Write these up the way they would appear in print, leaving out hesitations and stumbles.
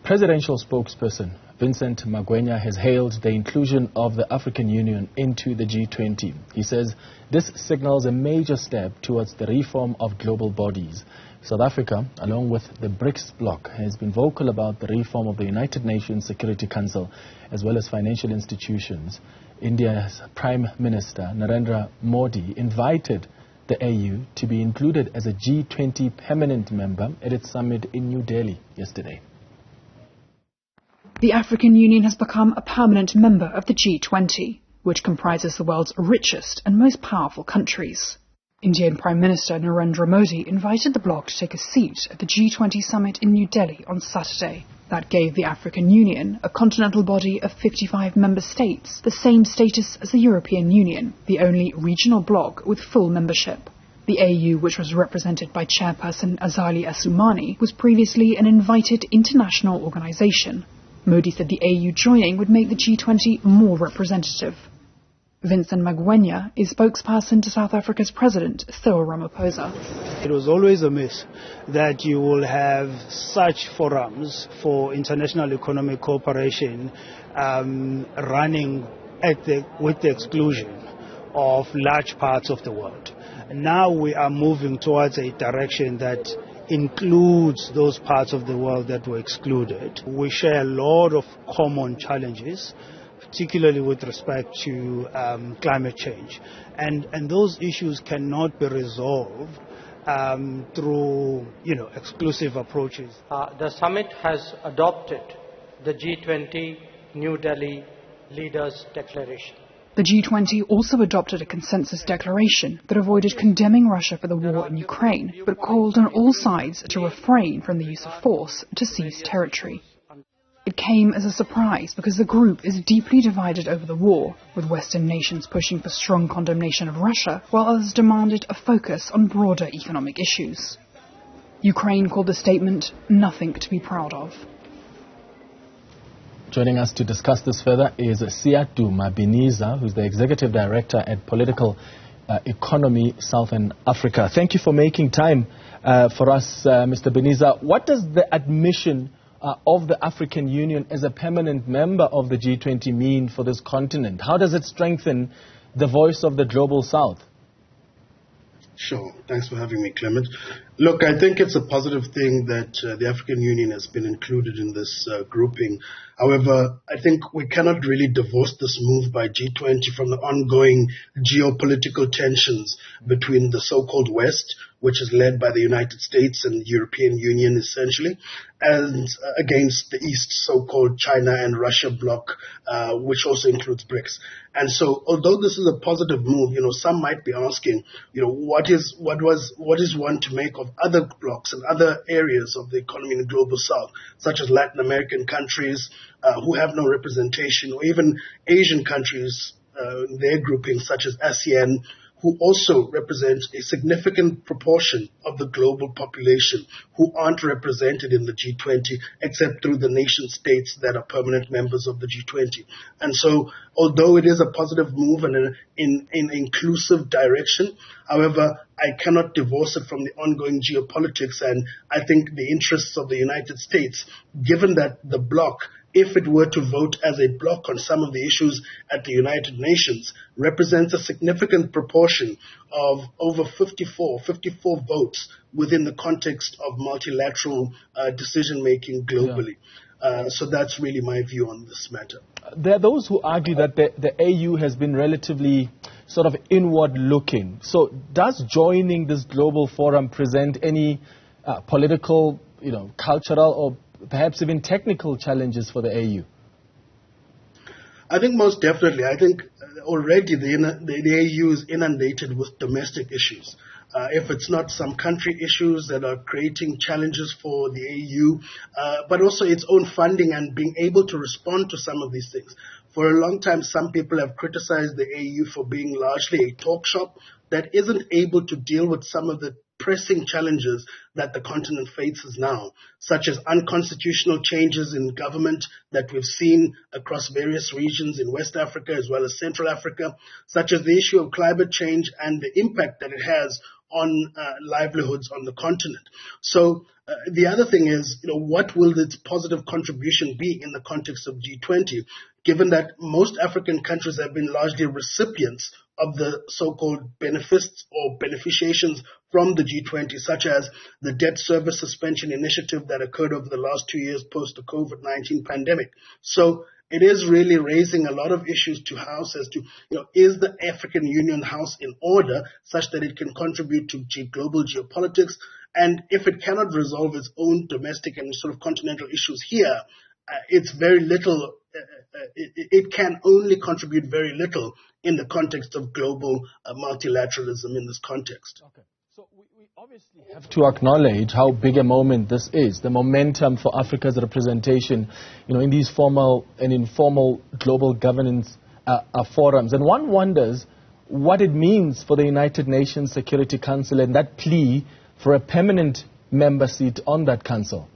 Presidential spokesperson Vincent Mangwenya has hailed the inclusion of the African Union into the G20. He says this signals a major step towards the reform of global bodies. South Africa, along with the BRICS bloc, has been vocal about the reform of the United Nations Security Council as well as financial institutions. India's Prime Minister Narendra Modi invited the AU to be included as a G20 permanent member at its summit in New Delhi yesterday. The African Union has become a permanent member of the G20, which comprises the world's richest and most powerful countries. Indian Prime Minister Narendra Modi invited the bloc to take a seat at the G20 summit in New Delhi on Saturday. That gave the African Union, a continental body of 55 member states, the same status as the European Union, the only regional bloc with full membership. The AU, which was represented by Chairperson Azali Assoumani, was previously an invited international organisation. Modi said the AU joining would make the G20 more representative. Vincent Mangwenya is spokesperson to South Africa's President, Cyril Ramaphosa. It was always a myth that you will have such forums for international economic cooperation running with the exclusion of large parts of the world. Now we are moving towards a direction that includes those parts of the world that were excluded. We share a lot of common challenges, particularly with respect to climate change. And those issues cannot be resolved through exclusive approaches. The summit has adopted the G20 New Delhi Leaders' Declaration. The G20 also adopted a consensus declaration that avoided condemning Russia for the war in Ukraine, but called on all sides to refrain from the use of force to seize territory. It came as a surprise because the group is deeply divided over the war, with Western nations pushing for strong condemnation of Russia, while others demanded a focus on broader economic issues. Ukraine called the statement nothing to be proud of. Joining us to discuss this further is Siyaduma Biniza, who's the Executive Director at Political Economy Southern Africa. Thank you for making time for us, Mr. Biniza. What does the admission of the African Union as a permanent member of the G20 mean for this continent? How does it strengthen the voice of the Global South? Sure. Thanks for having me, Clement. Look, I think it's a positive thing that the African Union has been included in this grouping. However, I think we cannot really divorce this move by G20 from the ongoing geopolitical tensions between the so-called West, which is led by the United States and the European Union essentially, and against the East, so-called China and Russia bloc, which also includes BRICS. And so, although this is a positive move, some might be asking, what is one to make of other blocs and other areas of the economy in the global South, such as Latin American countries who have no representation, or even Asian countries, their groupings such as ASEAN, who also represent a significant proportion of the global population who aren't represented in the G20 except through the nation states that are permanent members of the G20. And so, although it is a positive move and in inclusive direction, however, I cannot divorce it from the ongoing geopolitics and I think the interests of the United States, given that the bloc, if it were to vote as a bloc on some of the issues at the United Nations, represents a significant proportion of over 54 votes within the context of multilateral decision-making globally. So that's really my view on this matter. There are those who argue that the AU has been relatively sort of inward-looking. So does joining this global forum present any political, cultural or perhaps even technical challenges for the AU? I think most definitely. I think already the AU is inundated with domestic issues. If it's not some country issues that are creating challenges for the AU, but also its own funding and being able to respond to some of these things. For a long time, some people have criticized the AU for being largely a talk shop that isn't able to deal with some of the pressing challenges that the continent faces now, such as unconstitutional changes in government that we've seen across various regions in West Africa as well as Central Africa, such as the issue of climate change and the impact that it has on livelihoods on the continent. So the other thing is, what will its positive contribution be in the context of G20, given that most African countries have been largely recipients of the so-called benefits or beneficiations from the G20, such as the debt service suspension initiative that occurred over the last 2 years post the COVID-19 pandemic. So it is really raising a lot of issues to House as to, is the African Union House in order such that it can contribute to global geopolitics? And if it cannot resolve its own domestic and sort of continental issues here, it's very little. It can only contribute very little in the context of global multilateralism in this context. Okay. So we obviously have to acknowledge how big a moment this is, the momentum for Africa's representation, in these formal and informal global governance forums. And one wonders what it means for the United Nations Security Council and that plea for a permanent member seat on that council.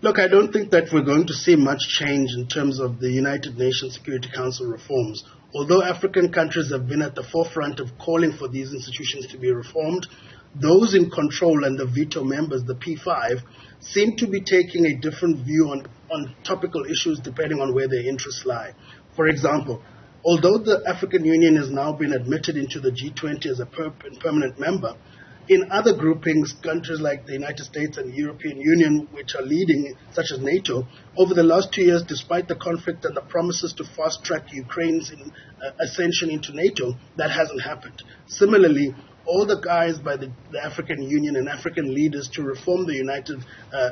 Look, I don't think that we're going to see much change in terms of the United Nations Security Council reforms. Although African countries have been at the forefront of calling for these institutions to be reformed, those in control and the veto members, the P5, seem to be taking a different view on topical issues depending on where their interests lie. For example, although the African Union has now been admitted into the G20 as a permanent member, in other groupings, countries like the United States and the European Union, which are leading, such as NATO, over the last 2 years, despite the conflict and the promises to fast-track Ukraine's ascension into NATO, that hasn't happened. Similarly, all the guys by the African Union and African leaders to reform the United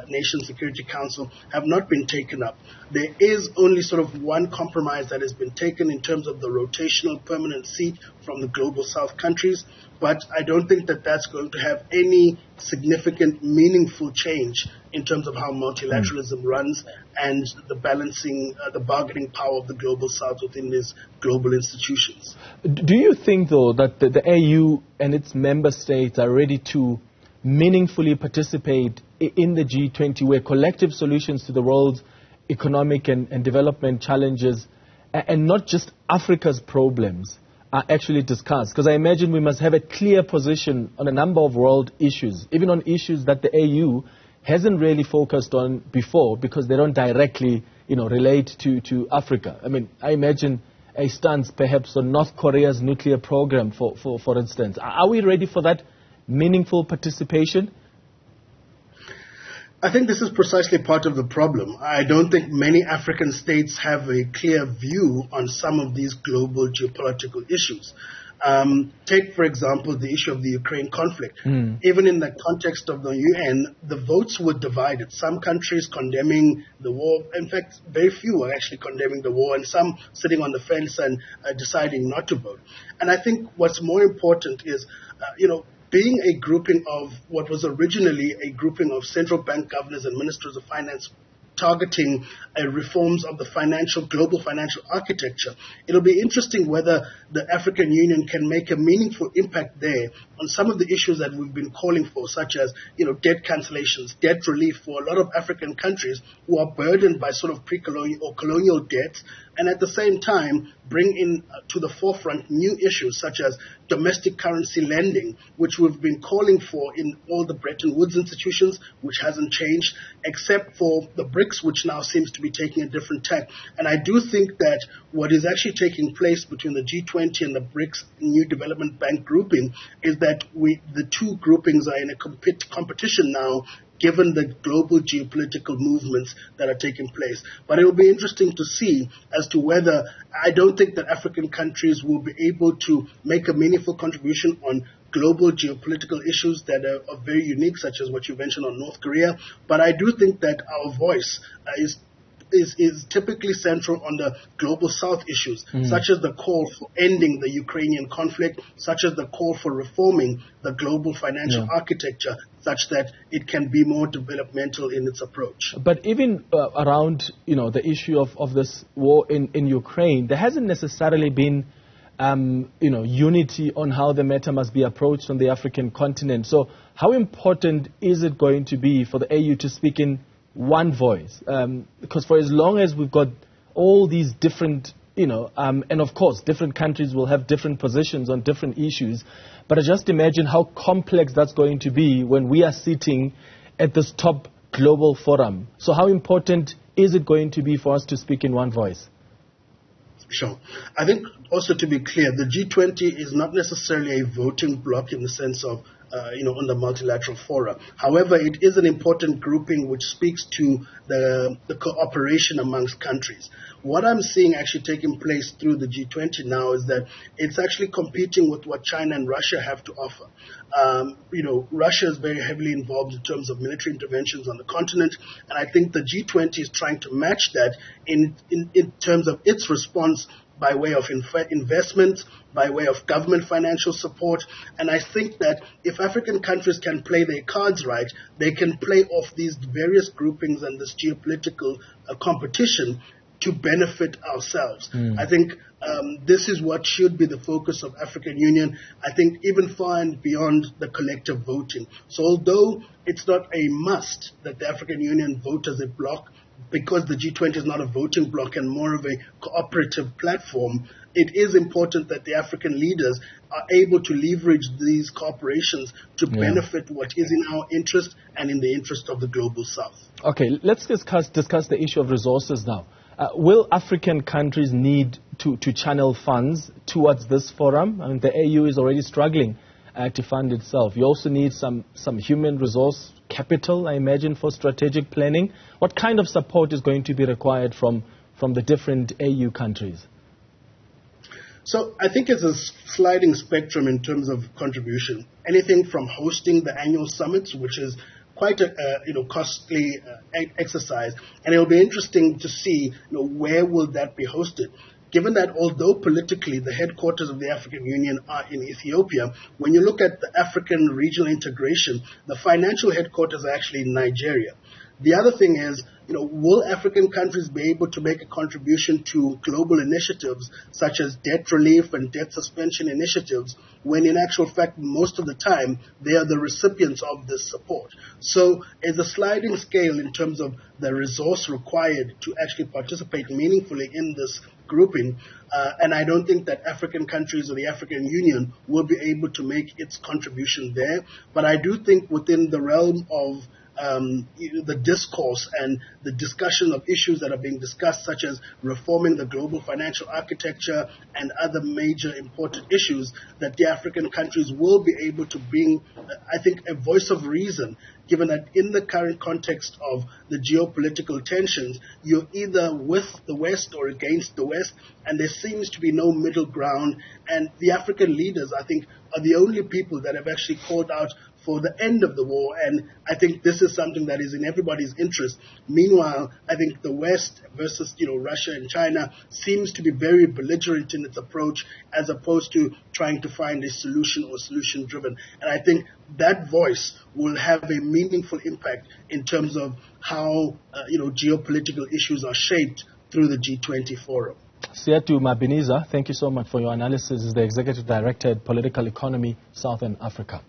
Nations Security Council have not been taken up. There is only sort of one compromise that has been taken in terms of the rotational permanent seat from the Global South countries, but I don't think that that's going to have any significant, meaningful change in terms of how multilateralism runs and the balancing, the bargaining power of the Global South within these global institutions. Do you think, though, that the AU and its member states are ready to meaningfully participate in the G20, where collective solutions to the world's economic and development challenges, and not just Africa's problems, are actually discussed? Because I imagine we must have a clear position on a number of world issues, even on issues that the AU hasn't really focused on before because they don't directly, relate to Africa. I mean, I imagine a stance perhaps on North Korea's nuclear program, for instance. Are we ready for that meaningful participation? I think this is precisely part of the problem. I don't think many African states have a clear view on some of these global geopolitical issues. Take, for example, the issue of the Ukraine conflict. Even in the context of the UN, the votes were divided. Some countries condemning the war. In fact, very few are actually condemning the war, and some sitting on the fence and deciding not to vote. And I think what's more important is, being a grouping of what was originally a grouping of central bank governors and ministers of finance targeting reforms of the global financial architecture, it'll be interesting whether the African Union can make a meaningful impact there on some of the issues that we've been calling for, such as, debt cancellations, debt relief for a lot of African countries who are burdened by sort of pre-colonial or colonial debts, and at the same time bring in to the forefront new issues such as domestic currency lending, which we've been calling for in all the Bretton Woods institutions, which hasn't changed, except for the BRICS, which now seems to be taking a different tack. And I do think that what is actually taking place between the G20 and the BRICS New Development Bank grouping is that the two groupings are in a competition now, given the global geopolitical movements that are taking place. But it will be interesting to see as to whether, I don't think that African countries will be able to make a meaningful contribution on global geopolitical issues that are very unique, such as what you mentioned on North Korea. But I do think that our voice is typically central on the global South issues, such as the call for ending the Ukrainian conflict, such as the call for reforming the global financial architecture, such that it can be more developmental in its approach. But even around, the issue of this war in Ukraine, there hasn't necessarily been, unity on how the matter must be approached on the African continent. So how important is it going to be for the AU to speak in one voice? Because for as long as we've got all these different and of course, different countries will have different positions on different issues. But I just imagine how complex that's going to be when we are sitting at this top global forum. So how important is it going to be for us to speak in one voice? Sure. I think also to be clear, the G20 is not necessarily a voting bloc in the sense of, on the multilateral fora. However, it is an important grouping which speaks to the cooperation amongst countries. What I'm seeing actually taking place through the G20 now is that it's actually competing with what China and Russia have to offer. Russia is very heavily involved in terms of military interventions on the continent, and I think the G20 is trying to match that in terms of its response by way of investment, by way of government financial support. And I think that if African countries can play their cards right, they can play off these various groupings and this geopolitical competition to benefit ourselves. I think this is what should be the focus of African Union, I think even far and beyond the collective voting. So although it's not a must that the African Union vote as a bloc, because the G20 is not a voting bloc and more of a cooperative platform, it is important that the African leaders are able to leverage these cooperations to benefit what is in our interest and in the interest of the global south. Okay, let's discuss the issue of resources now. Will African countries need to channel funds towards this forum? I mean, the AU is already struggling to fund itself. You also need some human resource capital, I imagine, for strategic planning. What kind of support is going to be required from the different AU countries? So I think it's a sliding spectrum in terms of contribution. Anything from hosting the annual summits, which is quite a costly exercise, and it'll be interesting to see where will that be hosted. Given that although politically the headquarters of the African Union are in Ethiopia, when you look at the African regional integration, the financial headquarters are actually in Nigeria. The other thing is, will African countries be able to make a contribution to global initiatives such as debt relief and debt suspension initiatives, when in actual fact, most of the time, they are the recipients of this support? So it's a sliding scale in terms of the resource required to actually participate meaningfully in this grouping, and I don't think that African countries or the African Union will be able to make its contribution there. But I do think within the realm of the discourse and the discussion of issues that are being discussed, such as reforming the global financial architecture and other major important issues, that the African countries will be able to bring, I think, a voice of reason, given that in the current context of the geopolitical tensions, you're either with the West or against the West, and there seems to be no middle ground. And the African leaders, I think, are the only people that have actually called out for the end of the war, and I think this is something that is in everybody's interest. Meanwhile, I think the West versus Russia and China seems to be very belligerent in its approach, as opposed to trying to find a solution or solution-driven. And I think that voice will have a meaningful impact in terms of how geopolitical issues are shaped through the G20 forum. Siyaduma, Biniza, thank you so much for your analysis. As the Executive Director at Political Economy, Southern Africa.